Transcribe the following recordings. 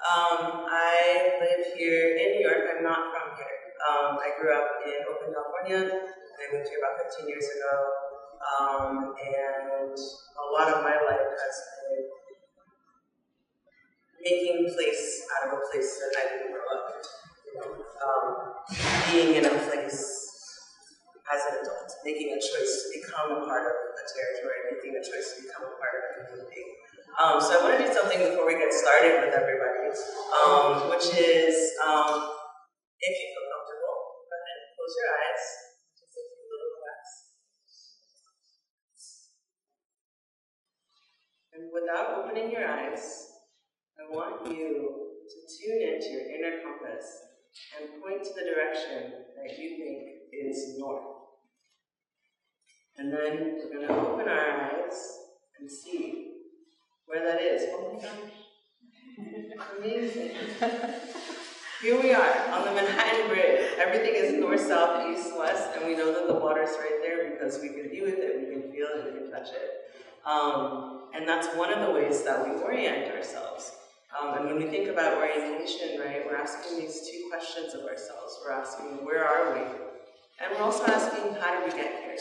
I live here in New York. I'm not from here. I grew up in Oakland, California, and I moved here about 15 years ago. And a lot of my life has been making place out of a place that I didn't grow up in. Being in a place as an adult, making a choice to become a part of a territory, making a choice to become a part of a community. So I want to do something before we get started with everybody, which is, if you feel comfortable, go ahead and close your eyes. Just take a little breath. And without opening your eyes, I want you to tune into your inner compass and point to the direction that you think is north. And then we're going to open our eyes and see where that is. Oh my gosh. Amazing. Here we are on the Manhattan Bridge. Everything is north, south, east, west, and we know that the water's right there because we can be with it, we can feel it, we can touch it. And that's one of the ways that we orient ourselves. And when we think about orientation, right, we're asking these two questions of ourselves. We're asking, where are we? And we're also asking, how did we get here?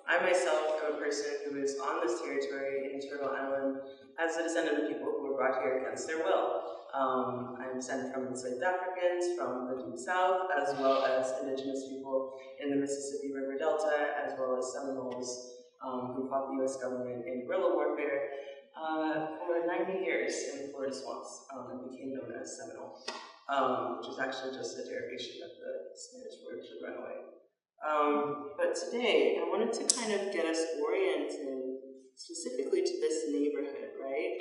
I myself am a person who is on this territory in Turtle Island as a descendant of people who were brought here against their will. I'm descended from enslaved Africans from the Deep South, as well as indigenous people in the Mississippi River Delta, as well as Seminoles who fought the U.S. government in guerrilla warfare for 90 years in the Florida swamps and became known as Seminole, which is actually just a derivation of the Spanish word for runaway. But today, I wanted to kind of get us oriented specifically to this neighborhood, right?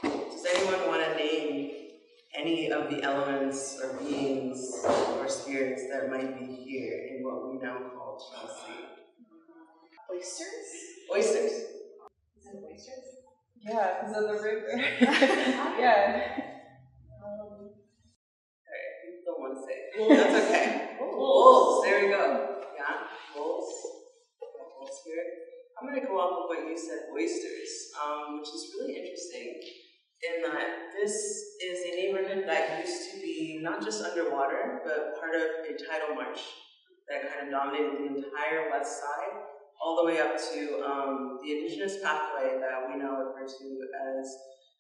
Does anyone want to name any of the elements or beings or spirits that might be here in what we now call Chelsea? Oysters? Oysters. Is it oysters? Yeah, because of the river. Yeah. Alright, you don't want to say it. Wolves. That's okay. Wolves, there we go. Yeah, wolves. Wolves here. I'm going to go off of what you said, oysters, which is really interesting in that this is a neighborhood that used to be not just underwater, but part of a tidal marsh that kind of dominated the entire west side, all the way up to the indigenous pathway that we now refer to as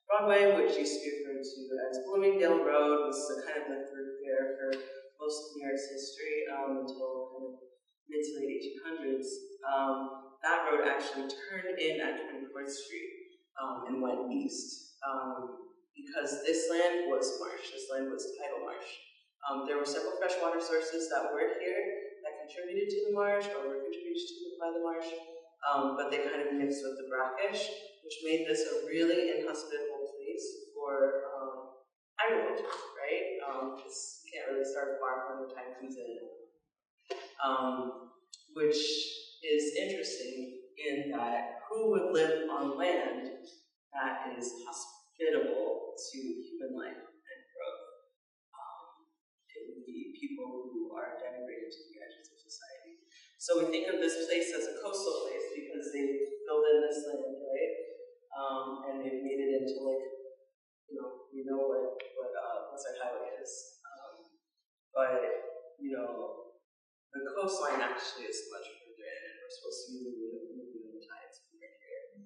Broadway, which used to be referred to as Bloomingdale Road, was kind of the thoroughfare for most of New York's history until kind of mid to late 1800s. That road actually turned in at 24th Street and went east because this land was marsh. This land was tidal marsh. There were several freshwater sources that were here that contributed to the marsh or were contributed to by the marsh, but they kind of mixed with the brackish, which made this a really inhospitable place for agriculture, right? Because you can't really start a farm when the time comes in. Which is interesting in that who would live on land that is hospitable to human life and growth? It would be people who are denigrated to the edges of society. So we think of this place as a coastal place because they filled in this land, right? And they've made it into we know what our highway is. But the coastline actually is much further in, and we're supposed to be moving the tides right here.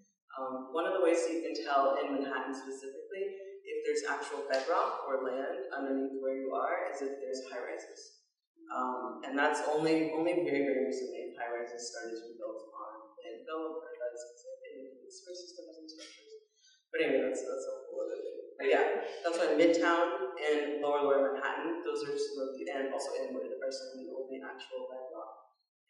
One of the ways that you can tell in Manhattan specifically if there's actual bedrock or land underneath where you are is if there's high rises. And that's only very, very recently high rises started to be built on landfill or because they need sewer systems and structures. But anyway, that's a whole other thing. But yeah, that's why Midtown and Lower Manhattan, those are some of the, and also Inwood are some of the only actual bedrock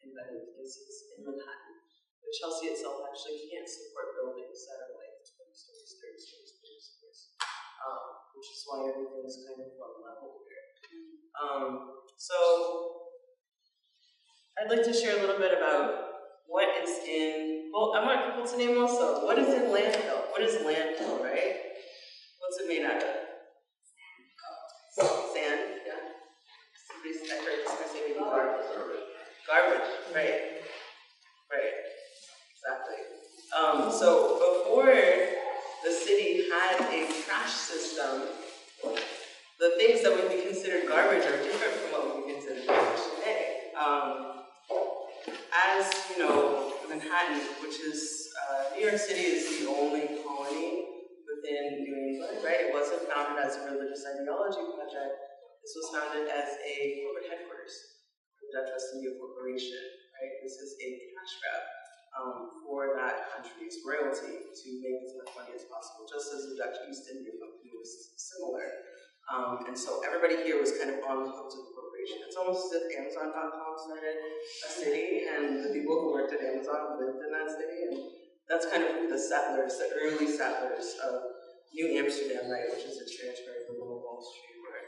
embedded places in Manhattan. But Chelsea itself actually can't support buildings that are like 20 stories, 30 stories, 40 stories, which is why everything is kind of one level here. So I'd like to share a little bit about what is in, well, I want people to name also, what is in landfill? What is landfill, right? What's it made out of? Sand, yeah. Somebody's, I heard somebody say maybe garbage. Garbage, right. Right, exactly. So before the city had a trash things that would be considered garbage are different from what would be considered garbage today. As you know, Manhattan, which is New York City, is the only colony within New England, right? It wasn't founded as a religious ideology project. This was founded as a corporate headquarters for the Dutch West India Corporation, right? This is a cash grab for that country's royalty to make as much money as possible, just as the Dutch East India Company was similar. And so everybody here was kind of on the hook to the corporation. It's almost as if Amazon.com started a city, and the people who worked at Amazon lived in that city, and that's kind of who the settlers, the early settlers of New Amsterdam, right, which is a territory of the Lower Wall Street were.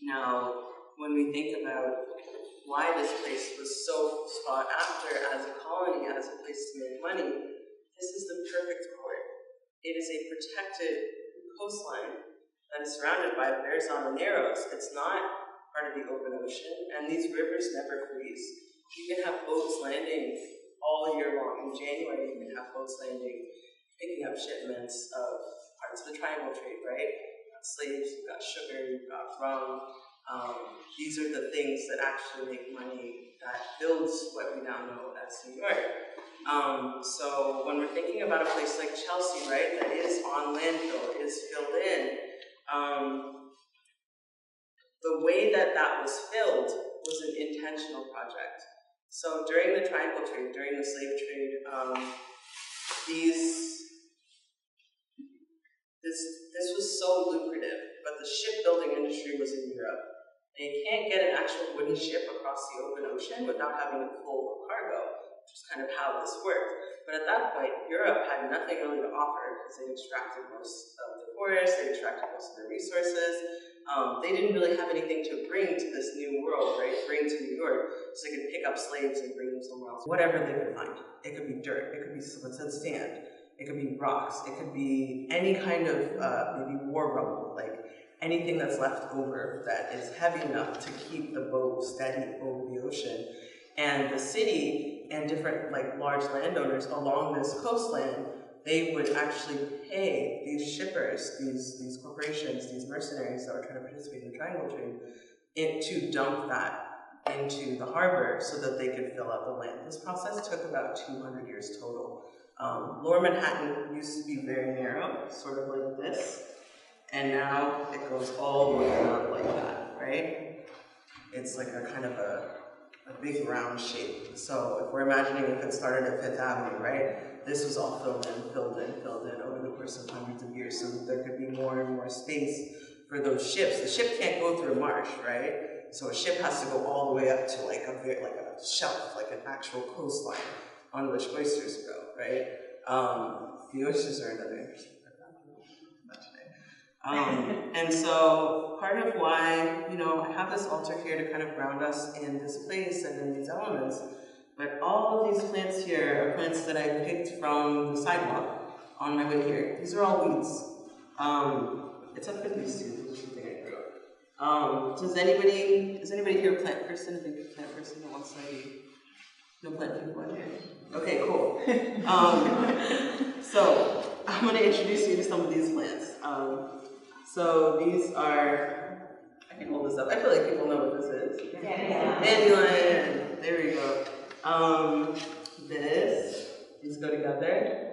Now, when we think about why this place was so sought after as a colony, as a place to make money, this is the perfect port. It is a protected coastline that is surrounded by horizontal narrows. It's not part of the open ocean, and these rivers never freeze. You can have boats landing all year long. In January, you can have boats landing, picking up shipments of parts of the triangle trade, right? You've got slaves, you've got sugar, you've got rum. These are the things that actually make money that builds what we now know as New York. So when we're thinking about a place like Chelsea, right, that is on landfill, is filled in, the way that that was filled was an intentional project. So during the triangle trade, during the slave trade, this was so lucrative, but the shipbuilding industry was in Europe. And you can't get an actual wooden ship across the open ocean without having it full of cargo, which is kind of how this worked. But at that point, Europe had nothing really to offer because they extracted most of the forest, they extracted most of their resources. They didn't really have anything to bring to this new world, right? Bring to New York, so they could pick up slaves and bring them somewhere else. Whatever they could find. It could be dirt, it could be sand, it could be rocks, it could be any kind of maybe war rubble, like anything that's left over that is heavy enough to keep the boat steady over the ocean. And the city and different large landowners along this coastline, they would actually pay these shippers, these corporations, these mercenaries that were trying to participate in the triangle trade, to dump that into the harbor so that they could fill out the land. This process took about 200 years total. Lower Manhattan used to be very narrow, sort of like this, and now it goes all the way around like that, right? It's like a kind of a big round shape. So if we're imagining if it started at Fifth Avenue, right? This was all filled in over the course of hundreds of years, so that there could be more and more space for those ships. The ship can't go through a marsh, right? So a ship has to go all the way up to like a shelf, like an actual coastline on which oysters grow, right? The oysters are another interesting part. And so part of why, I have this altar here to kind of ground us in this place and in these elements, but all of these plants here are plants that I picked from the sidewalk on my way here. These are all weeds. It's up for these two, which is the thing I grew up. Is anybody here a plant person? A big plant person that wants to be? No plant people in here? Okay, cool. So I'm going to introduce you to some of these plants. So these are, I can hold this up. I feel like people know what this is. Dandelion. There we go. These go together.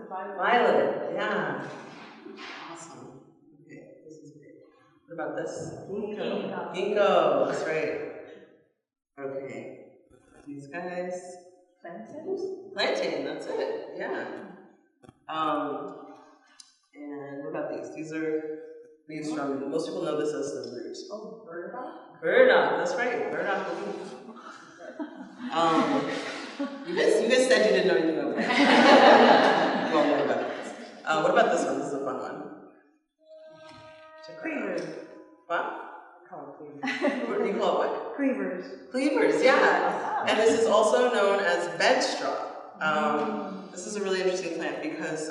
Violet. Yeah. Awesome. Okay, this is great. What about this? Ginkgo. Ginkgo. That's right. Okay. These guys. Plantain. That's it. Yeah. And what about these? These are leaves from, most people know this as the root. Oh, burdock? Burdock, that's right, burdock leaf. You guys said you didn't know anything about that. Well, more about this. What about this one? This is a fun one. Cleavers. What? Cleavers. What do you call it? What? Cleavers. Cleavers, yeah. And this is also known as bedstraw. This is a really interesting plant because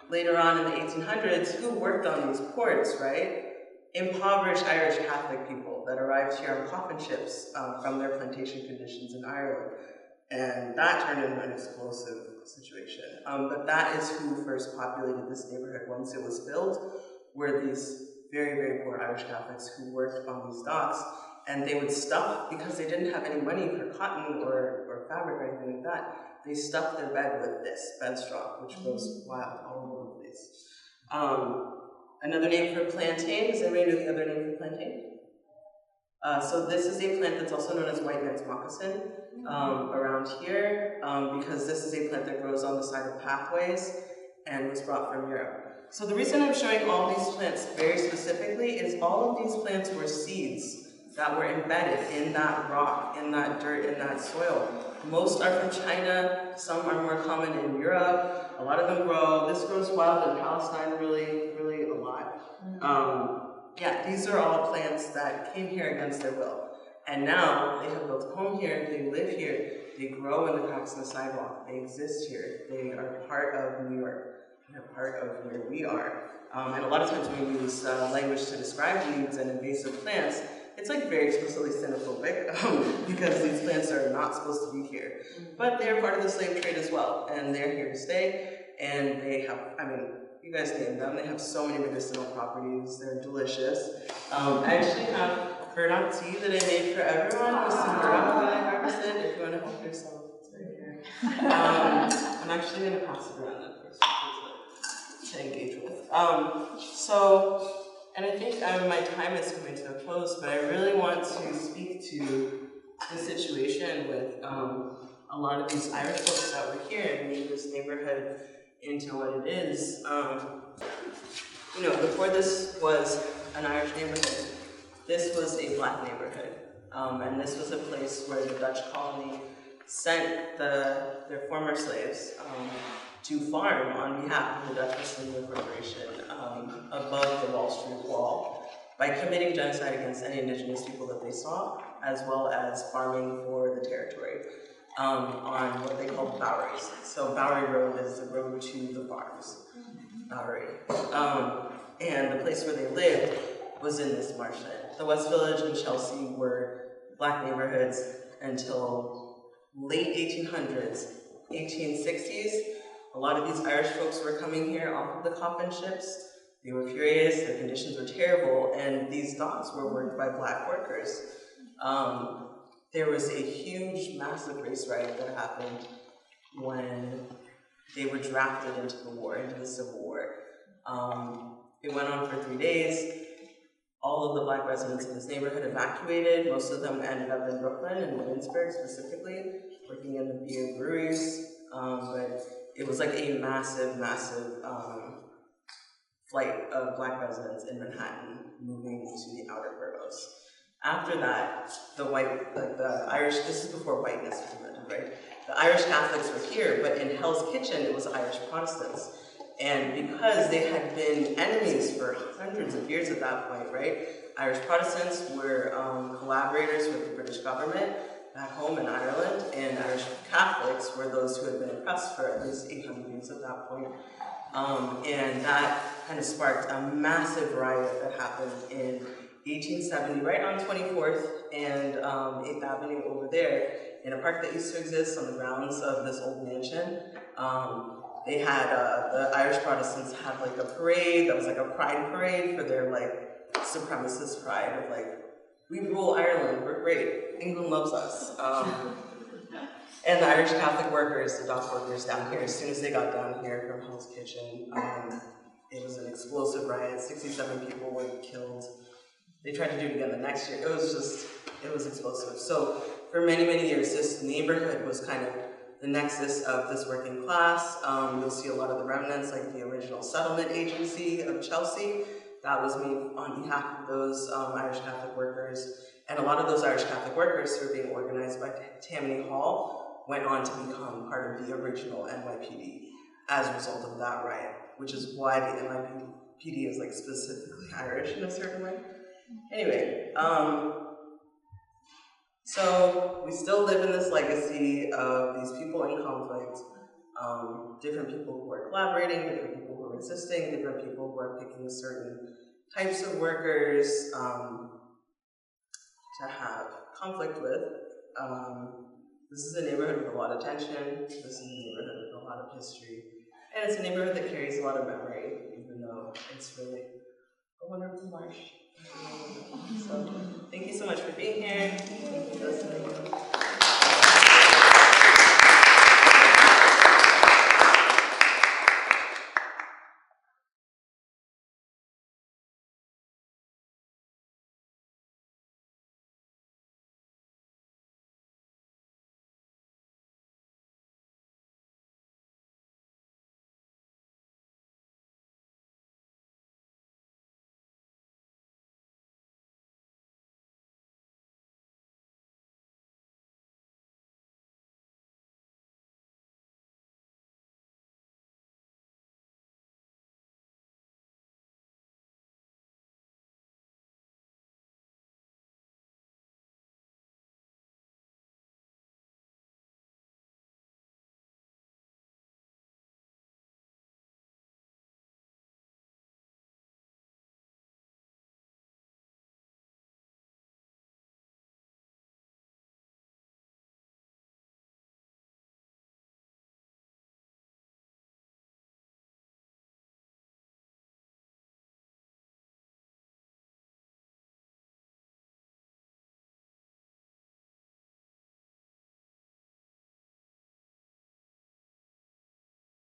later on in the 1800s, who worked on these ports, right? Impoverished Irish Catholic people that arrived here on coffin ships from their plantation conditions in Ireland. And that turned into an explosive situation. But that is who first populated this neighborhood once it was filled, were these very, very poor Irish Catholics who worked on these docks, and they would stuff, because they didn't have any money for cotton or fabric or anything like that, they stuffed their bed with this bed straw, which goes wild all over the place. Another name for plantain, does anybody know the other name for plantain? So this is a plant that's also known as white man's moccasin around here, because this is a plant that grows on the side of pathways and was brought from Europe. So the reason I'm showing all these plants very specifically is all of these plants were seeds that were embedded in that rock, in that dirt, in that soil. Most are from China, some are more common in Europe, a lot of them grow. This grows wild in Palestine, really, really a lot. Yeah, these are all plants that came here against their will. And now they have built a home here, they live here, they grow in the cracks in the sidewalk, they exist here, they are part of New York, they're part of where we are. And a lot of times when we use language to describe weeds and invasive plants, it's like very explicitly xenophobic because these plants are not supposed to be here. But they're part of the slave trade as well, and they're here to stay, and they have, I mean, you guys name them, they have so many medicinal properties, they're delicious. I actually have burdock tea that I made for everyone with some burdock that I harvested, if you want to help yourself, it's right here. I'm actually going to pass it around at first to engage with. And I think my time is coming to a close, but I really want to speak to the situation with a lot of these Irish folks that were here and made this neighborhood into what it is. You know, before this was an Irish neighborhood, this was a black neighborhood. And this was a place where the Dutch colony sent their former slaves to farm on behalf of the Dutch West India Corporation above the Wall Street Wall by committing genocide against any indigenous people that they saw, as well as farming for the territory on what they called Boweries. So Bowery Road is the road to the farms, Bowery. And the place where they lived was in this marshland. The West Village and Chelsea were black neighborhoods until late 1800s, 1860s. A lot of these Irish folks were coming here off of the coffin ships. They were furious, their conditions were terrible, and these docks were worked by black workers. There was a huge, massive race riot that happened when they were drafted into the war, into the Civil War. It went on for 3 days. All of the black residents in this neighborhood evacuated. Most of them ended up in Brooklyn and Williamsburg specifically, working in the beer breweries. But it was like a massive, massive flight of black residents in Manhattan moving to the outer boroughs. After that, the Irish, this is before whiteness was invented, right? The Irish Catholics were here, but in Hell's Kitchen, it was Irish Protestants. And because they had been enemies for hundreds of years at that point, right? Irish Protestants were collaborators with the British government back home in Ireland, and Irish Catholics were those who had been oppressed for at least 800 years at that point. And that kind of sparked a massive riot that happened in 1870, right on 24th and 8th Avenue over there, in a park that used to exist on the grounds of this old mansion. They had, the Irish Protestants had like a parade that was like a pride parade for their like supremacist pride of like, we rule Ireland, we're great, England loves us. And the Irish Catholic workers, the dock workers down here, as soon as they got down here from Hell's Kitchen, it was an explosive riot, 67 people were killed. They tried to do it again the next year. It was explosive. So for many, many years, this neighborhood was kind of the nexus of this working class. You'll see a lot of the remnants, like the original settlement agency of Chelsea. That was made on behalf of those Irish Catholic workers. And a lot of those Irish Catholic workers who were being organized by Tammany Hall went on to become part of the original NYPD as a result of that riot, which is why the NYPD is like specifically Irish in a certain way. Anyway, so we still live in this legacy of these people in conflict, different people who are collaborating, different people who are resisting, different people who are picking certain types of workers to have conflict with. This is a neighborhood with a lot of tension. This is a neighborhood with a lot of history. And it's a neighborhood that carries a lot of memory, even though it's really a wonderful marsh. So thank you so much for being here. Thank you for listening.